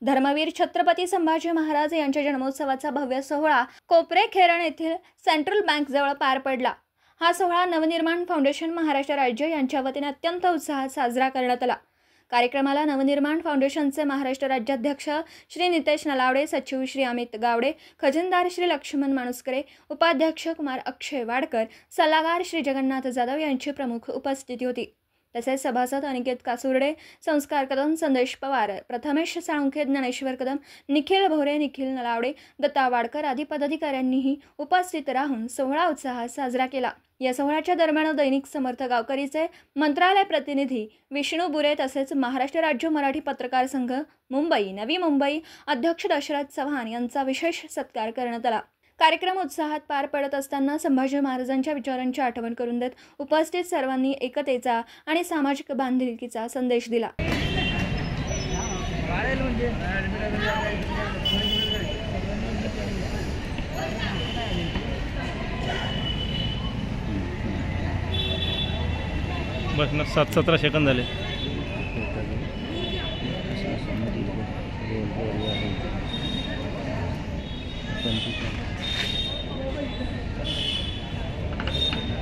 धर्मवीर छत्रपती संभाजी महाराज यांच्या जन्मोत्सवाचा भव्य सोहळा कोपरे-खैरण येथील सेंट्रल बँक जवळ पार पडला। हा सोहळा नवनिर्माण फाउंडेशन महाराष्ट्र राज्य यांच्या वतीने अत्यंत उत्साहात साजरा करण्यात आला। कार्यक्रमाला नवनिर्माण फाउंडेशनचे महाराष्ट्र राज्याध्यक्ष श्री नितेश नलावडे, सचिव श्री अमित गावडे, खजिनदार श्री लक्ष्मण माणुसकरे, उपाध्यक्ष कुमार अक्षय वाडकर, सल्लागार श्री जगन्नाथ जाधव यांची प्रमुख उपस्थिती होती। तसेच सभासद अनिकेत कासुर्डे, संस्कार कदम, संदेश पवार, प्रथमेश साळुंखे, ज्ञानेश्वर कदम, निखिल भोरे, निखिल नलावडे, दत्ता वाडकर आदी पदाधिकाऱ्यांनीही उपस्थित राहून सोहळा उत्साहात साजरा केला। या सोहळ्याच्या दरम्यान दैनिक समर्थ गावकरीचे मंत्रालय प्रतिनिधी विष्णू बुरे तसेच महाराष्ट्र राज्य मराठी पत्रकार संघ मुंबई नवी मुंबई अध्यक्ष दशरथ चव्हाण यांचा विशेष सत्कार करण्यात आला। कार्यक्रम उत्साहात पार पडत असताना संभाजी महाराजांच्या विचारांची आठवण करून देत उपस्थित सर्वांनी एकतेचा आणि सामाजिक बांधिलकीचा संदेश दिला। बस ना 7-17 सेकंद झाले।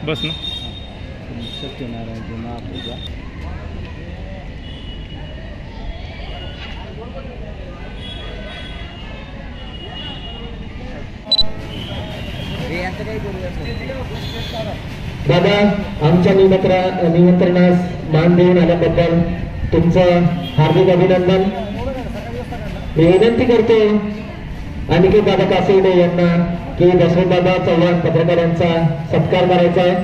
बस ना सत्यनारायण महापूजा दादा, आमच्या निमंत्रणास मान देऊन आल्याबद्दल तुमचं हार्दिक अभिनंदन। मी विनंती करतो अनिकेत दादा कासुर्डे यांना की दशरथदादा चव्हाण पत्रकारांचा सत्कार करायचा आहे।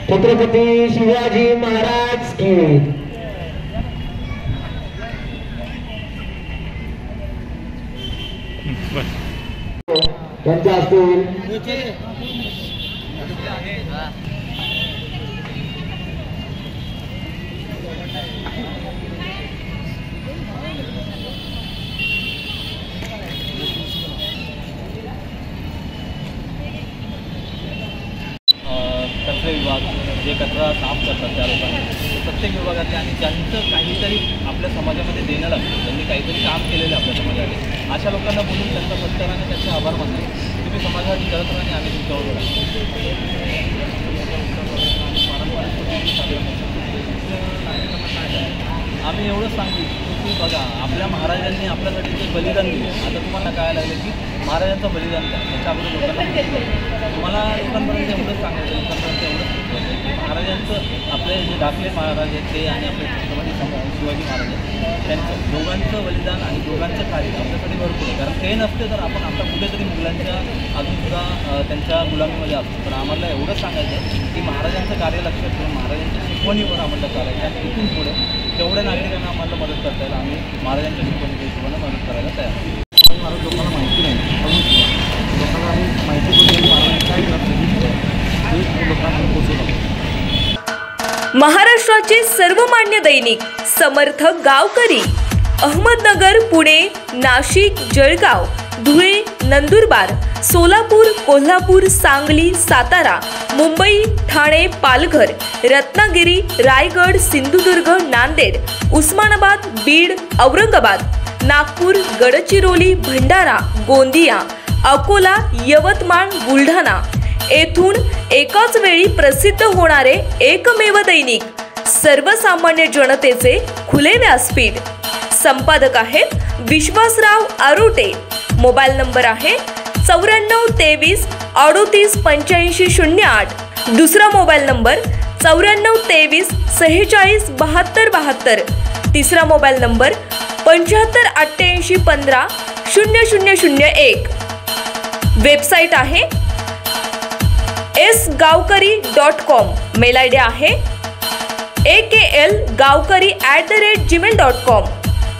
छत्रपती शिवाजी महाराज की त्यांच्या हस्ते होईल। कचरा विभाग जे कचरा साफ करतात त्या लोकांना प्रत्येक विभागातले आणि ज्यांचं काहीतरी आपल्या समाजामध्ये देणं लागतं, त्यांनी काहीतरी काम केलेलं आपल्या समाजामध्ये, अशा लोकांना बोलून त्यांचा सत्काराने त्यांचे आभार मानले। तुम्ही समाजासाठी करत राहा आणि आम्ही तुमच्याबरोबर आम्ही एवढंच सांगू की बघा, आपल्या महाराजांनी आपल्यासाठी जे बलिदान दिले, आता तुम्हाला कळायला लागलं की महाराजांचं बलिदान काय, त्याच्या अगोदर लोकांना तुम्हाला लोकांपर्यंत एवढंच सांगायचं, लोकांपर्यंत एवढंच सांगायचं की महाराजांचं आपले जे दाखले महाराज आहेत ते आणि आपले छत्रपती शिवाजी महाराज आहेत त्यांचं दोघांचं बलिदान आणि दोघांचं कार्य आपल्यासाठी भरपूर आहे। कारण ते नसते तर आपण आता कुठेतरी मुघलांच्या अजूनसुद्धा त्यांच्या गुलामीमध्ये असतो। पण आम्हाला एवढंच सांगायचं आहे की महाराजांचं कार्य लक्षात ठेवून महाराजांच्या शिकवणीवर आम्हाला चालायचं आणि इथून पुढे जेवढ्या नागरिकांना आम्हाला मदत करता येईल आम्ही महाराजांच्या शिकवणीच्या हिशोबाने मदत करायला तयार आहोत। महाराज लोकांना माहिती नाही, लोकांना माहिती पडली महाराज काय करतात लोकांना पोचवलं। महाराष्ट्राचे सर्वमान्य दैनिक समर्थ गावकरी अहमदनगर, पुणे, नाशिक, जळगाव, धुळे, नंदुरबार, सोलापूर, कोल्हापूर, सांगली, सातारा, मुंबई, ठाणे, पालघर, रत्नागिरी, रायगड, सिंधुदुर्ग, नांदेड, उस्मानाबाद, बीड, औरंगाबाद, नागपूर, गडचिरोली, भंडारा, गोंदिया, अकोला, यवतमाळ, बुलढाणा येथून एकाच वेळी प्रसिद्ध होणारे एकमेव दैनिक, सर्वसामान्य जनतेचे खुले व्यासपीठ। संपादक आहेत विश्वासराव आरोटे। मोबाईल नंबर आहे 94 23 38 85 08। दुसरा मोबाईल नंबर 94 23 46 72 72। तिसरा मोबाईल नंबर 75 88 15 0001। वेबसाईट आहे sgavkari.com। मेल आयडी आहे akl gavkari@gmail.com।